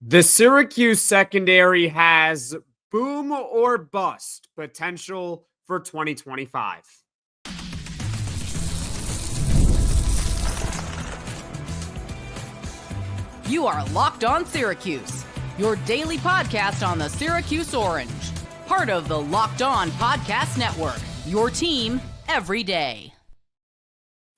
The Syracuse secondary has boom or bust potential for 2025. You are Locked On Syracuse, your daily podcast on the Syracuse Orange, part of the Locked On Podcast Network, your team every day.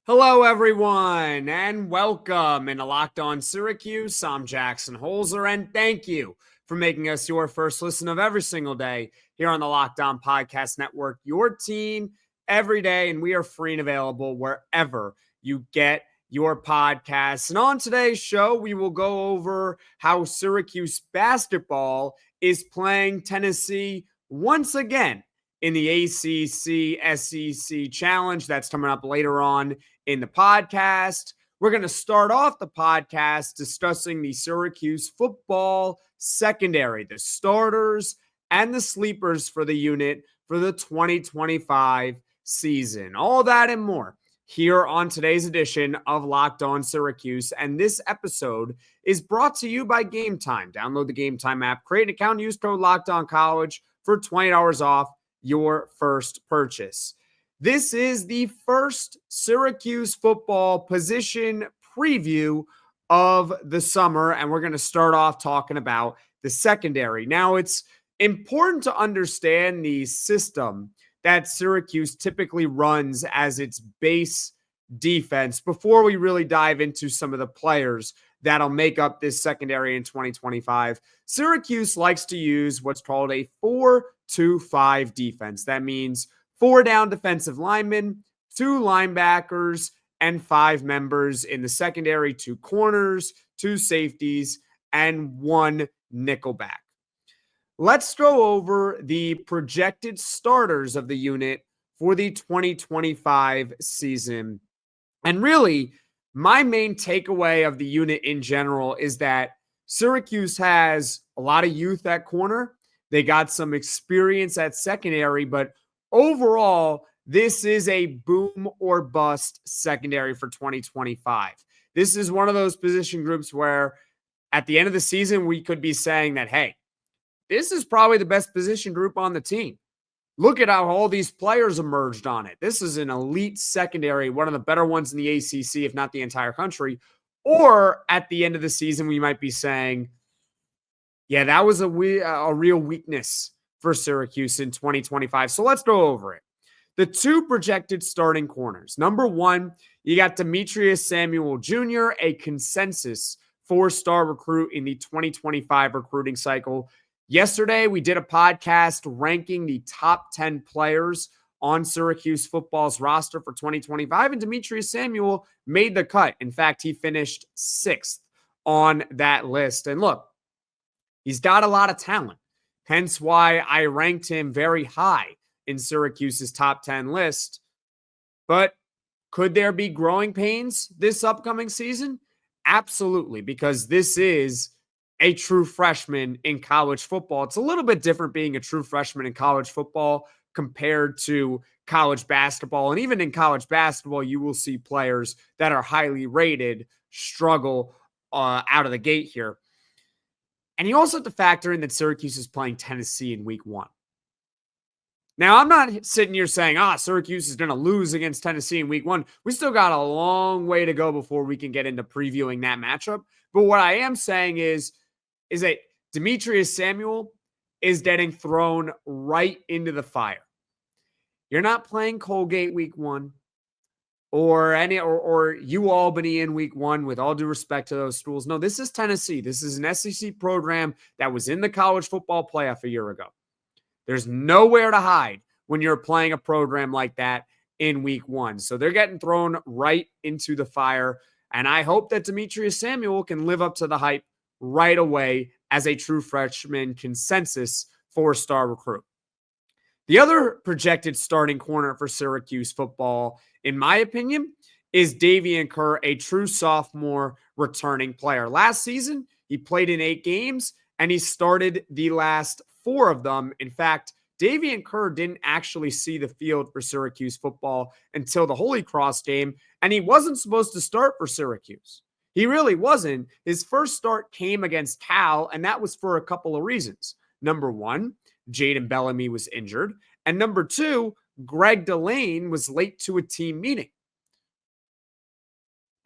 Hello, everyone, and welcome into Locked On Syracuse. I'm Jackson Holzer, and thank you for making us your first listen of every single day here on the Locked On Podcast Network, your team every day, and we are free and available wherever you get your podcasts. And on today's show, we will go over how Syracuse Basketball is playing Tennessee once again in the ACC-SEC Challenge. That's coming up later on in the podcast. We're going to start off the podcast discussing the Syracuse football secondary, the starters and the sleepers for the unit for the 2025 season. All that and more here on today's edition of Locked On Syracuse. And this episode is brought to you by Gametime. Download the Gametime app, create an account, use code LOCKEDONCollege for $20 off your first purchase. This is the first Syracuse football position preview of the summer, and we're going to start off talking about the secondary. Now, it's important to understand the system that Syracuse typically runs as its base defense before we really dive into some of the players that'll make up this secondary in 2025. Syracuse likes to use what's called a 4-2-5 defense. That means 4 down defensive linemen, 2 linebackers, and 5 members in the secondary, 2 corners, 2 safeties, and 1 nickelback. Let's go over the projected starters of the unit for the 2025 season. And really, my main takeaway of the unit in general is that Syracuse has a lot of youth at corner. They got some experience at secondary, but overall, this is a boom or bust secondary for 2025. This is one of those position groups where at the end of the season, we could be saying that, hey, this is probably the best position group on the team. Look at how all these players emerged on it. This is an elite secondary, one of the better ones in the ACC, if not the entire country. Or at the end of the season, we might be saying, yeah, that was a real weakness for Syracuse in 2025. So let's go over it. The 2 projected starting corners. Number 1, you got Demetres Samuel Jr., a consensus 4-star recruit in the 2025 recruiting cycle. Yesterday, we did a podcast ranking the top 10 players on Syracuse football's roster for 2025, and Demetres Samuel made the cut. In fact, he finished 6th on that list. And look, he's got a lot of talent, hence why I ranked him very high in Syracuse's top 10 list. But could there be growing pains this upcoming season? Absolutely, because this is a true freshman in college football. It's a little bit different being a true freshman in college football compared to college basketball. And even in college basketball, you will see players that are highly rated struggle out of the gate here. And you also have to factor in that Syracuse is playing Tennessee in week 1. Now, I'm not sitting here saying, Syracuse is going to lose against Tennessee in week 1. We still got a long way to go before we can get into previewing that matchup. But what I am saying is that Demetres Samuel is getting thrown right into the fire. You're not playing Colgate week 1 or UAlbany in week 1, with all due respect to those schools. No, this is Tennessee. This is an SEC program that was in the college football playoff a year ago. There's nowhere to hide when you're playing a program like that in week 1. So they're getting thrown right into the fire. And I hope that Demetres Samuel can live up to the hype right away as a true freshman consensus 4-star recruit. The other projected starting corner for Syracuse football, in my opinion, is Davien Kerr, a true sophomore returning player. Last season, he played in 8 games, and he started the last 4 of them. In fact, Davien Kerr didn't actually see the field for Syracuse football until the Holy Cross game, and he wasn't supposed to start for Syracuse. He really wasn't. His first start came against Cal, and that was for a couple of reasons. Number one, Jaden Bellamy was injured. And number two, Greg Delane was late to a team meeting.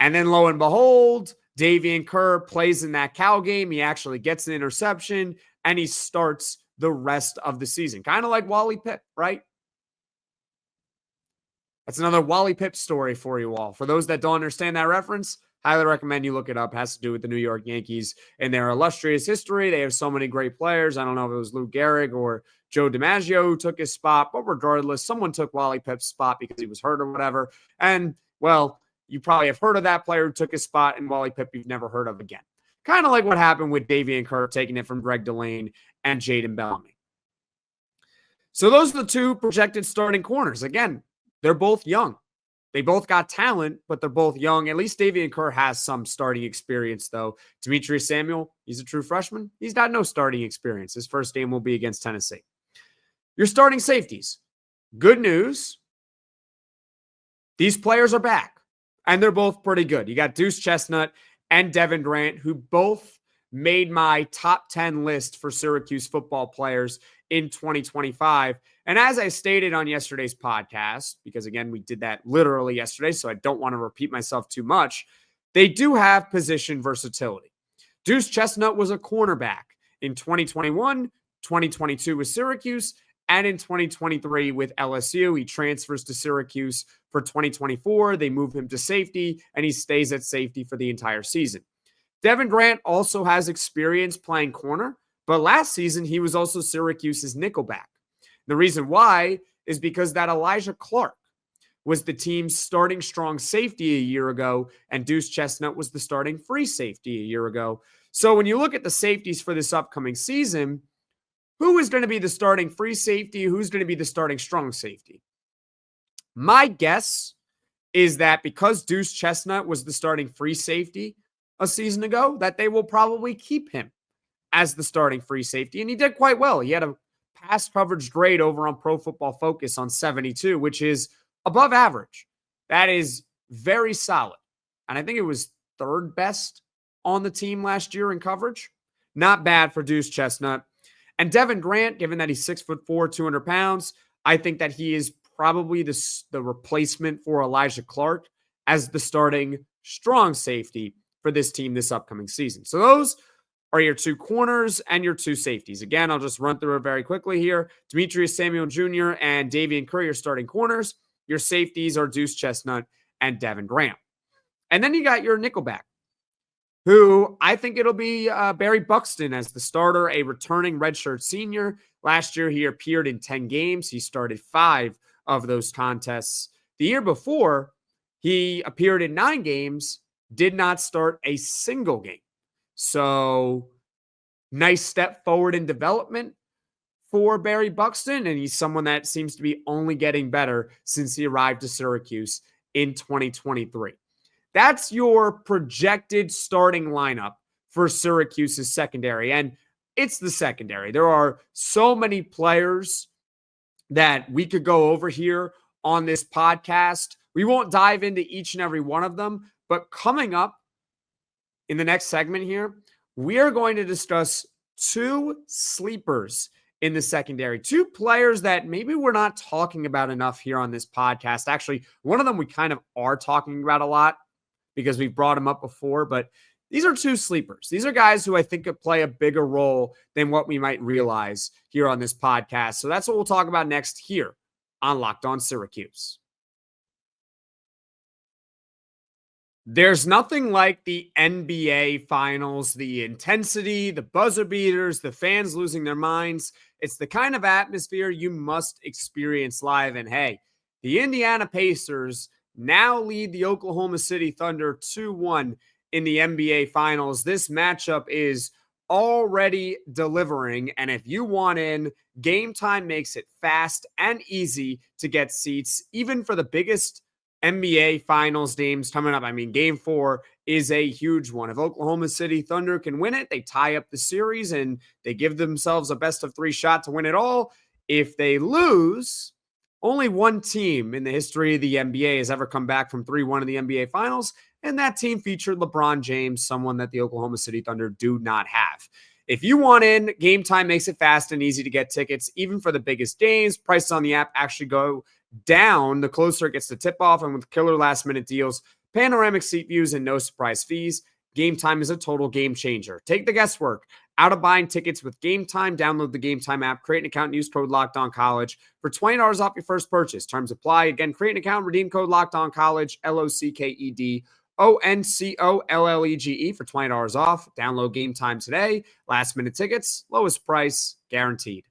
And then lo and behold, Davien Kerr plays in that Cal game. He actually gets an interception, and he starts the rest of the season. Kind of like Wally Pipp, right? That's another Wally Pipp story for you all. For those that don't understand that reference, highly recommend you look it up. It has to do with the New York Yankees and their illustrious history. They have so many great players. I don't know if it was Lou Gehrig or Joe DiMaggio who took his spot, but regardless, someone took Wally Pipp's spot because he was hurt or whatever. And, well, you probably have heard of that player who took his spot, and Wally Pipp you've never heard of again. Kind of like what happened with Davien Kerr taking it from Greg Delane and Jaden Bellamy. So those are the two projected starting corners. Again, they're both young. They both got talent, but they're both young. At least Davien Kerr has some starting experience, though. Demetres Samuel, he's a true freshman. He's got no starting experience. His first game will be against Tennessee. Your starting safeties. Good news. These players are back, and they're both pretty good. You got Duce Chestnut and Devin Grant, who both made my top 10 list for Syracuse football players in 2025. And as I stated on yesterday's podcast, because again, we did that literally yesterday, so I don't want to repeat myself too much, they do have position versatility. Duce Chestnut was a cornerback in 2021, 2022 with Syracuse, and in 2023 with LSU. He transfers to Syracuse for 2024. They move him to safety, and he stays at safety for the entire season. Devin Grant also has experience playing corner, but last season he was also Syracuse's nickelback. The reason why is because that Elijah Clark was the team's starting strong safety a year ago, and Duce Chestnut was the starting free safety a year ago. So when you look at the safeties for this upcoming season, who is going to be the starting free safety? Who's going to be the starting strong safety? My guess is that because Duce Chestnut was the starting free safety a season ago, that they will probably keep him as the starting free safety. And he did quite well. He had a pass coverage grade over on Pro Football Focus on 72, which is above average. That is very solid. And I think it was third best on the team last year in coverage. Not bad for Duce Chestnut. And Devin Grant, given that he's 6'4", 200 pounds, I think that he is probably the replacement for Elijah Clark as the starting strong safety for this team this upcoming season. So those are your two corners and your two safeties. Again, I'll just run through it very quickly here. Demetres Samuel Jr. and Davien Kerr, your starting corners. Your safeties are Duce Chestnut and Devin Grant. And then you got your nickelback, who I think it'll be Barry Buxton as the starter, a returning redshirt senior. Last year, he appeared in 10 games. He started 5 of those contests. The year before, he appeared in 9 games, did not start a single game. So nice step forward in development for Barry Buxton, and he's someone that seems to be only getting better since he arrived to Syracuse in 2023. That's your projected starting lineup for Syracuse's secondary, and it's the secondary. There are so many players that we could go over here on this podcast. We won't dive into each and every one of them, but coming up in the next segment here, we are going to discuss 2 sleepers in the secondary, 2 players that maybe we're not talking about enough here on this podcast. Actually, one of them we kind of are talking about a lot because we've brought him up before, but these are 2 sleepers. These are guys who I think could play a bigger role than what we might realize here on this podcast. So that's what we'll talk about next here on Locked On Syracuse. There's nothing like the NBA Finals, the intensity, the buzzer beaters, the fans losing their minds. It's the kind of atmosphere you must experience live. And hey, the Indiana Pacers now lead the Oklahoma City Thunder 2-1 in the NBA Finals. This matchup is already delivering. And if you want in, Gametime makes it fast and easy to get seats, even for the biggest NBA Finals games coming up. I mean, Game 4 is a huge one. If Oklahoma City Thunder can win it, they tie up the series and they give themselves a best-of-3 shot to win it all. If they lose, only one team in the history of the NBA has ever come back from 3-1 in the NBA Finals, and that team featured LeBron James, someone that the Oklahoma City Thunder do not have. If you want in, Gametime makes it fast and easy to get tickets, even for the biggest games. Prices on the app actually go down the closer it gets to tip-off, and with killer last-minute deals, panoramic seat views, and no surprise fees, Gametime is a total game changer. Take the guesswork out of buying tickets with Gametime. Download the Gametime app, create an account, and use code LOCKEDONCollege for $20 off your first purchase. Terms apply. Again, create an account, redeem code LOCKEDONCollege, LOCKEDONCOLLEGE for $20 off. Download Gametime today. Last minute tickets, lowest price guaranteed.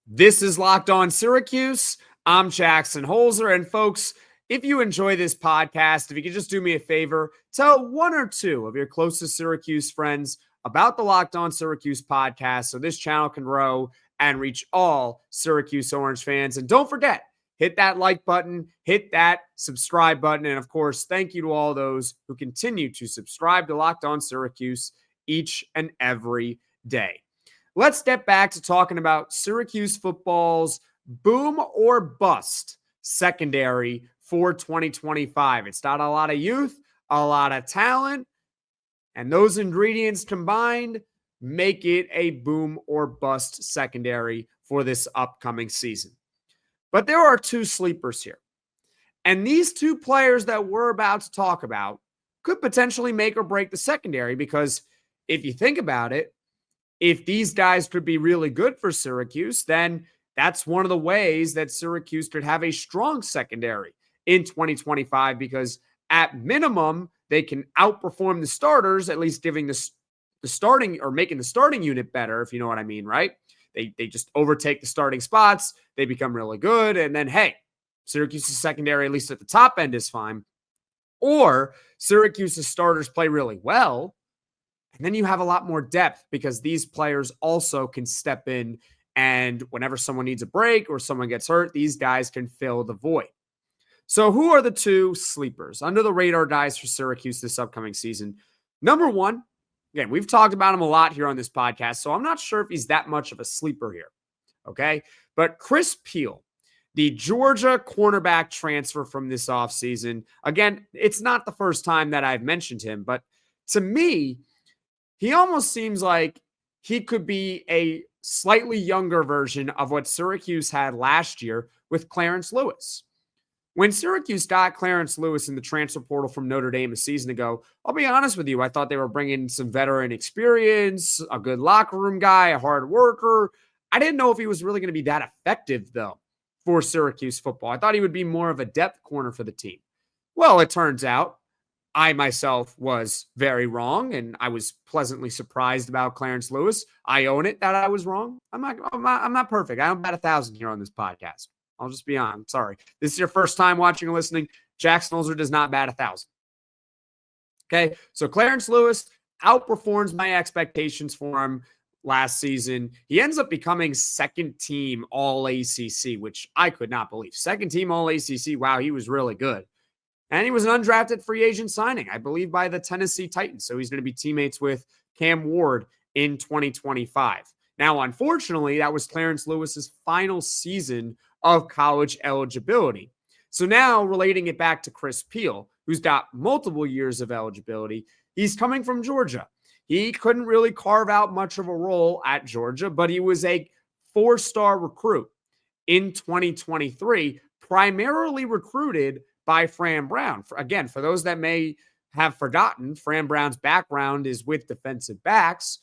This is Locked On Syracuse. I'm Jackson Holzer. And folks, if you enjoy this podcast, if you could just do me a favor, tell one or two of your closest Syracuse friends about the Locked On Syracuse podcast so this channel can grow and reach all Syracuse Orange fans. And don't forget, hit that like button, hit that subscribe button. And of course, thank you to all those who continue to subscribe to Locked On Syracuse each and every day. Let's step back to talking about Syracuse football's boom or bust secondary for 2025. It's not a lot of youth, a lot of talent, and those ingredients combined make it a boom or bust secondary for this upcoming season. But there are two sleepers here. And these two players that we're about to talk about could potentially make or break the secondary, because if you think about it, if these guys could be really good for Syracuse, then that's one of the ways that Syracuse could have a strong secondary in 2025, because at minimum, they can outperform the starters, at least giving the starting or making the starting unit better, if you know what I mean, right? They just overtake the starting spots. They become really good. And then, hey, Syracuse's secondary, at least at the top end, is fine. Or Syracuse's starters play really well, and then you have a lot more depth, because these players also can step in, and whenever someone needs a break or someone gets hurt, these guys can fill the void. So who are the two sleepers, under the radar guys for Syracuse this upcoming season? Number one, again, we've talked about him a lot here on this podcast, so I'm not sure if he's that much of a sleeper here, okay? But Chris Peel, the Georgia cornerback transfer from this offseason, again, it's not the first time that I've mentioned him, but to me, he almost seems like he could be a slightly younger version of what Syracuse had last year with Clarence Lewis. When Syracuse got Clarence Lewis in the transfer portal from Notre Dame a season ago, I'll be honest with you, I thought they were bringing some veteran experience, a good locker room guy, a hard worker. I didn't know if he was really going to be that effective, though, for Syracuse football. I thought he would be more of a depth corner for the team. Well, it turns out I myself was very wrong, and I was pleasantly surprised about Clarence Lewis. I own it that I was wrong. I'm not perfect. I don't bat 1,000 here on this podcast. I'll just be honest. Sorry. This is your first time watching or listening. Jackson Holzer does not bat 1,000. Okay, so Clarence Lewis outperforms my expectations for him last season. He ends up becoming second team All ACC, which I could not believe. Second team All ACC. Wow, he was really good. And he was an undrafted free agent signing, I believe, by the Tennessee Titans. So he's going to be teammates with Cam Ward in 2025. Now, unfortunately, that was Clarence Lewis's final season of college eligibility. So now, relating it back to Chris Peel, who's got multiple years of eligibility, he's coming from Georgia. He couldn't really carve out much of a role at Georgia, but he was a four-star recruit in 2023, primarily recruited by Fran Brown. Again, for those that may have forgotten, Fran Brown's background is with defensive backs,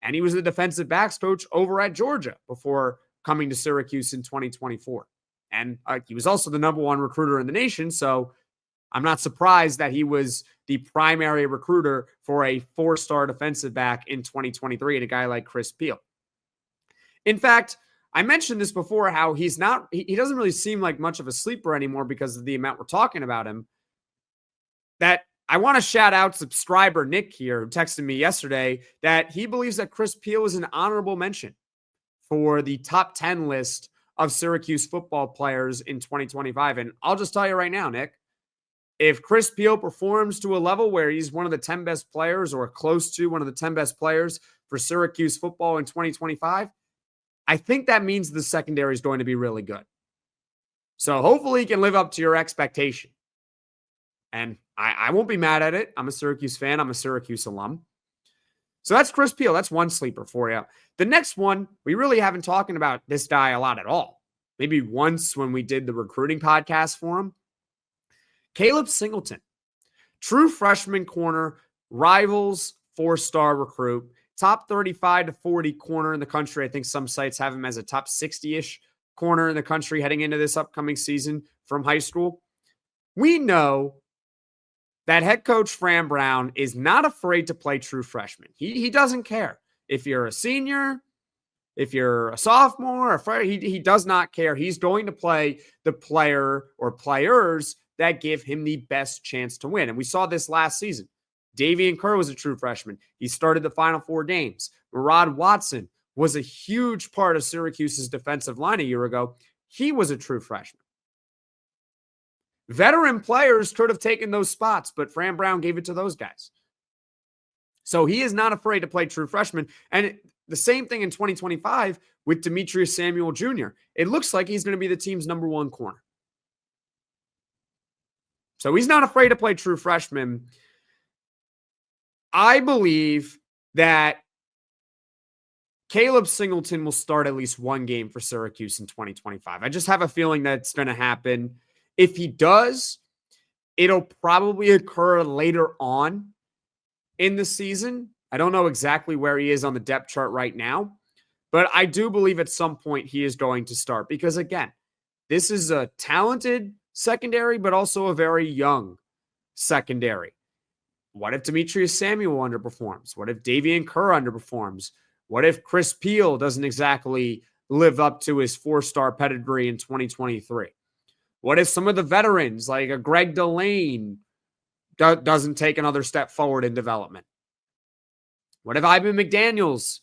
and he was the defensive backs coach over at Georgia before coming to Syracuse in 2024. And he was also the number one recruiter in the nation, so I'm not surprised that he was the primary recruiter for a four-star defensive back in 2023 and a guy like Chris Peel. In fact, I mentioned this before, how he doesn't really seem like much of a sleeper anymore because of the amount we're talking about him. That I want to shout out subscriber Nick here, who texted me yesterday that he believes that Chris Peel is an honorable mention for the top 10 list of Syracuse football players in 2025. And I'll just tell you right now, Nick, if Chris Peel performs to a level where he's one of the 10 best players or close to one of the 10 best players for Syracuse football in 2025, I think that means the secondary is going to be really good. So hopefully he can live up to your expectation. And I won't be mad at it. I'm a Syracuse fan. I'm a Syracuse alum. So that's Chris Peele. That's one sleeper for you. The next one, we really haven't talked about this guy a lot at all. Maybe once when we did the recruiting podcast for him. Caleb Singleton, true freshman corner, Rivals 4-star recruit, top 35 to 40 corner in the country. I think some sites have him as a top 60-ish corner in the country heading into this upcoming season from high school. We know that head coach Fran Brown is not afraid to play true freshmen. He doesn't care. If you're a senior, if you're a sophomore, he does not care. He's going to play the player or players that give him the best chance to win. And we saw this last season. Davien Kerr was a true freshman. He started the Final Four games. Murad Watson was a huge part of Syracuse's defensive line a year ago. He was a true freshman. Veteran players could have taken those spots, but Fran Brown gave it to those guys. So he is not afraid to play true freshmen. And the same thing in 2025 with Demetres Samuel Jr. It looks like he's going to be the team's number one corner. So he's not afraid to play true freshmen. I believe that Caleb Singleton will start at least one game for Syracuse in 2025. I just have a feeling that's going to happen. If he does, it'll probably occur later on in the season. I don't know exactly where he is on the depth chart right now, but I do believe at some point he is going to start because, again, this is a talented secondary, but also a very young secondary. What if Demetres Samuel underperforms? What if Davien Kerr underperforms? What if Chris Peele doesn't exactly live up to his 4-star pedigree in 2023? What if some of the veterans, like a Greg Delane, doesn't take another step forward in development? What if Ivan McDaniels?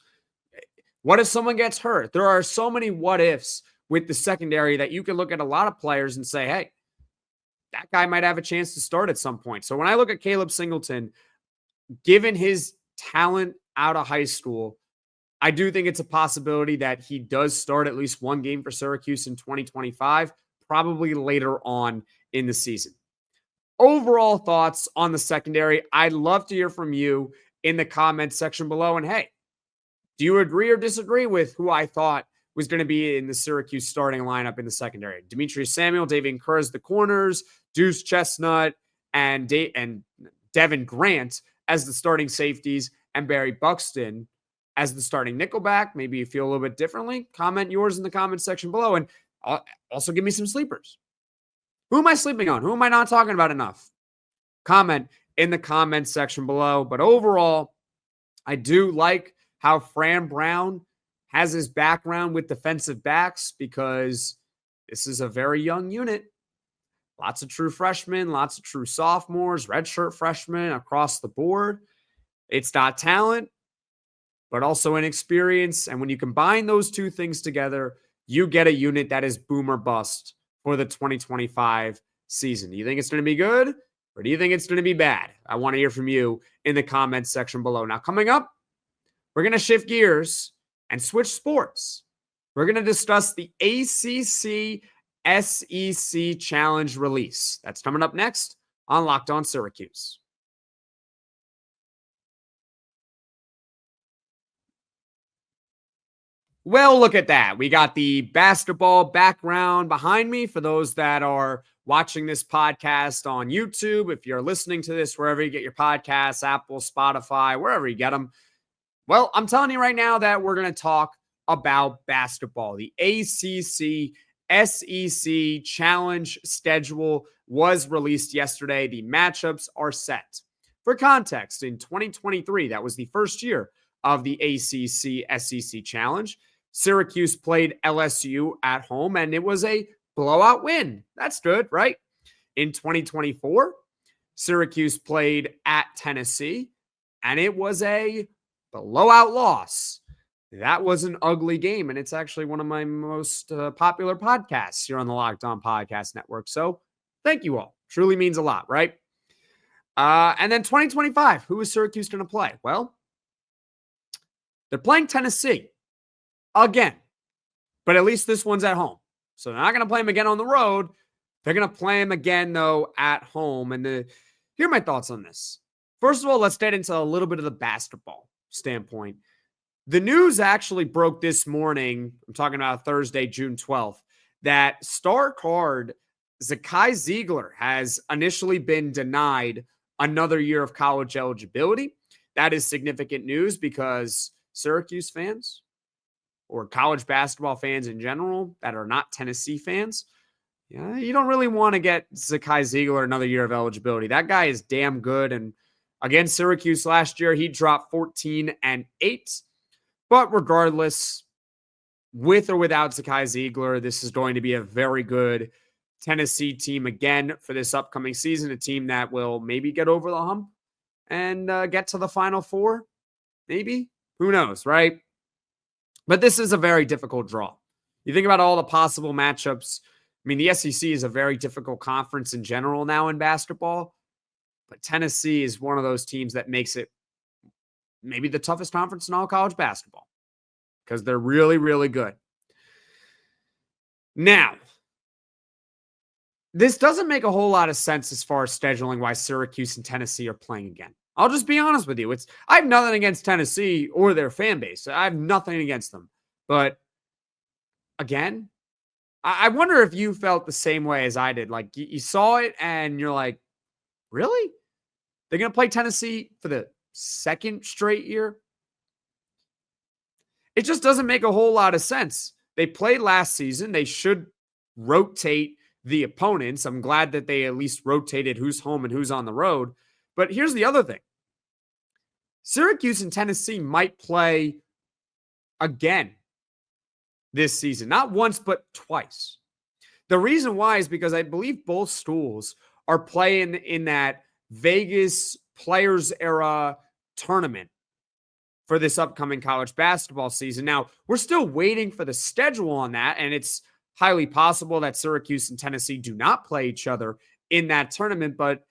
What if someone gets hurt? There are so many what ifs with the secondary that you can look at a lot of players and say, hey, that guy might have a chance to start at some point. So when I look at Caleb Singleton, given his talent out of high school, I do think it's a possibility that he does start at least one game for Syracuse in 2025, probably later on in the season. Overall thoughts on the secondary, I'd love to hear from you in the comments section below. And hey, do you agree or disagree with who I thought was going to be in the Syracuse starting lineup in the secondary? Demetres Samuel, Davien Kerr as the corners, Duce Chestnut, and Devin Grant as the starting safeties, and Barry Buxton as the starting nickelback. Maybe you feel a little bit differently. Comment yours in the comments section below. And also give me some sleepers. Who am I sleeping on? Who am I not talking about enough? Comment in the comments section below. But overall, I do like how Fran Brown has his background with defensive backs because this is a very young unit. Lots of true freshmen, lots of true sophomores, redshirt freshmen across the board. It's got talent, but also inexperience. And when you combine those two things together, you get a unit that is boom or bust for the 2025 season. Do you think it's going to be good or do you think it's going to be bad? I want to hear from you in the comments section below. Now, coming up, we're going to shift gears and switch sports. We're going to discuss the ACC-SEC Challenge release. That's coming up next on Locked On Syracuse. Well, look at that. We got the basketball background behind me for those that are watching this podcast on YouTube. If you're listening to this wherever you get your podcasts, Apple, Spotify, wherever you get them. Well, I'm telling you right now that we're going to talk about basketball. The ACC-SEC Challenge schedule was released yesterday. The matchups are set. For context, in 2023, that was the first year of the ACC-SEC Challenge. Syracuse played LSU at home, and it was a blowout win. That's good, right? In 2024, Syracuse played at Tennessee, and it was a blowout loss. That was an ugly game, and it's actually one of my most popular podcasts here on the Locked On Podcast Network. So thank you all. Truly means a lot, right? And then 2025, who is Syracuse going to play? Well, they're playing Tennessee again, but at least this one's at home. So they're not going to play him again on the road. They're going to play him again, though, at home. And here are my thoughts on this. First of all, let's get into a little bit of the basketball standpoint. The news actually broke this morning, I'm talking about Thursday, June 12th, that star card Zakai Ziegler has initially been denied another year of college eligibility. That is significant news because Syracuse fans or college basketball fans in general that are not Tennessee fans, you don't really want to get Zakai Ziegler another year of eligibility. That guy is damn good. And against Syracuse last year, he dropped 14 and 8. But regardless, with or without Zakai Ziegler, this is going to be a very good Tennessee team again for this upcoming season, a team that will maybe get over the hump and get to the Final Four, maybe. Who knows, right? But this is a very difficult draw. You think about all the possible matchups. I mean, the SEC is a very difficult conference in general now in basketball, but Tennessee is one of those teams that makes it maybe the toughest conference in all college basketball because they're really, really good. Now, this doesn't make a whole lot of sense as far as scheduling why Syracuse and Tennessee are playing again. I'll just be honest with you. I have nothing against Tennessee or their fan base. I have nothing against them. But again, I wonder if you felt the same way as I did. Like you saw it and you're like, really? They're going to play Tennessee for the second straight year? It just doesn't make a whole lot of sense. They played last season. They should rotate the opponents. I'm glad that they at least rotated who's home and who's on the road. But here's the other thing. Syracuse and Tennessee might play again this season. Not once, but twice. The reason why is because I believe both schools are playing in that Vegas Players Era tournament for this upcoming college basketball season. Now, we're still waiting for the schedule on that, and it's highly possible that Syracuse and Tennessee do not play each other in that tournament, but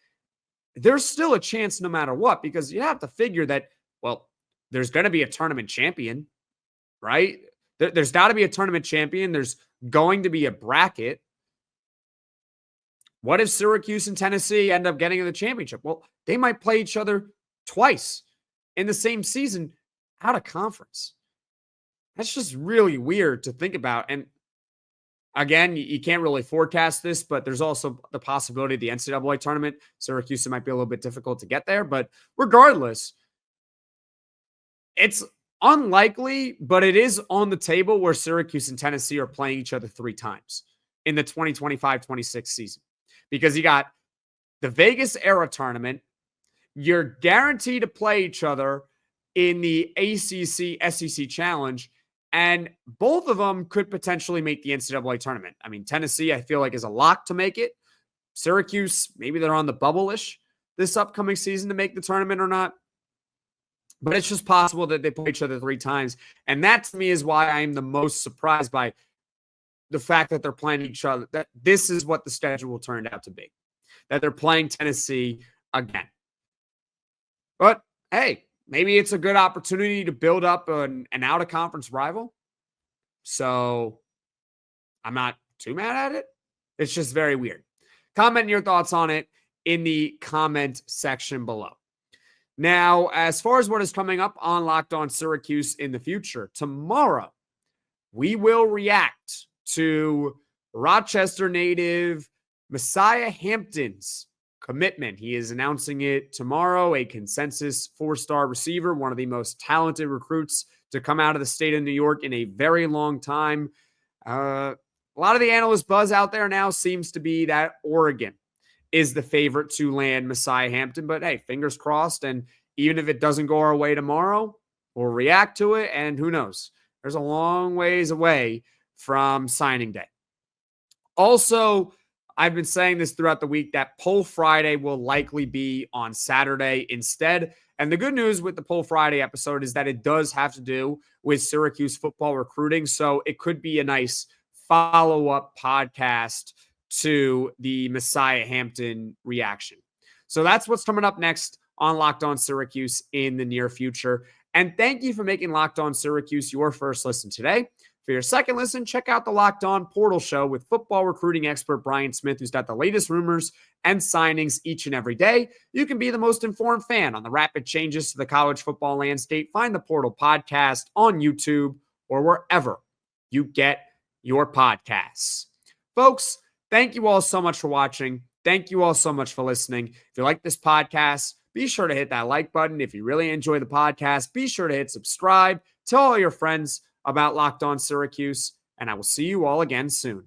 there's still a chance no matter what, because you have to figure that, well, there's going to be a tournament champion, right? There's got to be a tournament champion. There's going to be a bracket. What if Syracuse and Tennessee end up getting in the championship? Well, they might play each other twice in the same season out of conference. That's just really weird to think about. And again, you can't really forecast this, but there's also the possibility of the NCAA tournament. Syracuse, it might be a little bit difficult to get there. But regardless, it's unlikely, but it is on the table where Syracuse and Tennessee are playing each other 3 times in the 2025-26 season. Because you got the Vegas Era tournament. You're guaranteed to play each other in the ACC-SEC challenge. And both of them could potentially make the NCAA tournament. I mean, Tennessee, I feel like, is a lock to make it. Syracuse, maybe they're on the bubble-ish this upcoming season to make the tournament or not. But it's just possible that they play each other 3 times. And that, to me, is why I'm the most surprised by the fact that they're playing each other. That this is what the schedule turned out to be. That they're playing Tennessee again. But, hey, maybe it's a good opportunity to build up an out-of-conference rival. So I'm not too mad at it. It's just very weird. Comment your thoughts on it in the comment section below. Now, as far as what is coming up on Locked On Syracuse in the future, tomorrow we will react to Rochester native Messiah Hampton's commitment. He is announcing it tomorrow, a consensus 4-star receiver, one of the most talented recruits to come out of the state of New York in a very long time. A lot of the analyst buzz out there now seems to be that Oregon is the favorite to land Messiah Hampton. But hey, fingers crossed. And even if it doesn't go our way tomorrow, we'll react to it. And who knows? There's a long ways away from signing day. Also, I've been saying this throughout the week that Poll Friday will likely be on Saturday instead. And the good news with the Poll Friday episode is that it does have to do with Syracuse football recruiting. So it could be a nice follow-up podcast to the Messiah Hampton reaction. So that's what's coming up next on Locked On Syracuse in the near future. And thank you for making Locked On Syracuse your first listen today. For your second listen, check out the Locked On Portal Show with football recruiting expert Brian Smith, who's got the latest rumors and signings each and every day. You can be the most informed fan on the rapid changes to the college football landscape. Find the Portal Podcast on YouTube or wherever you get your podcasts. Folks, thank you all so much for watching. Thank you all so much for listening. If you like this podcast, be sure to hit that like button. If you really enjoy the podcast, be sure to hit subscribe. Tell all your friends about Locked On Syracuse, and I will see you all again soon.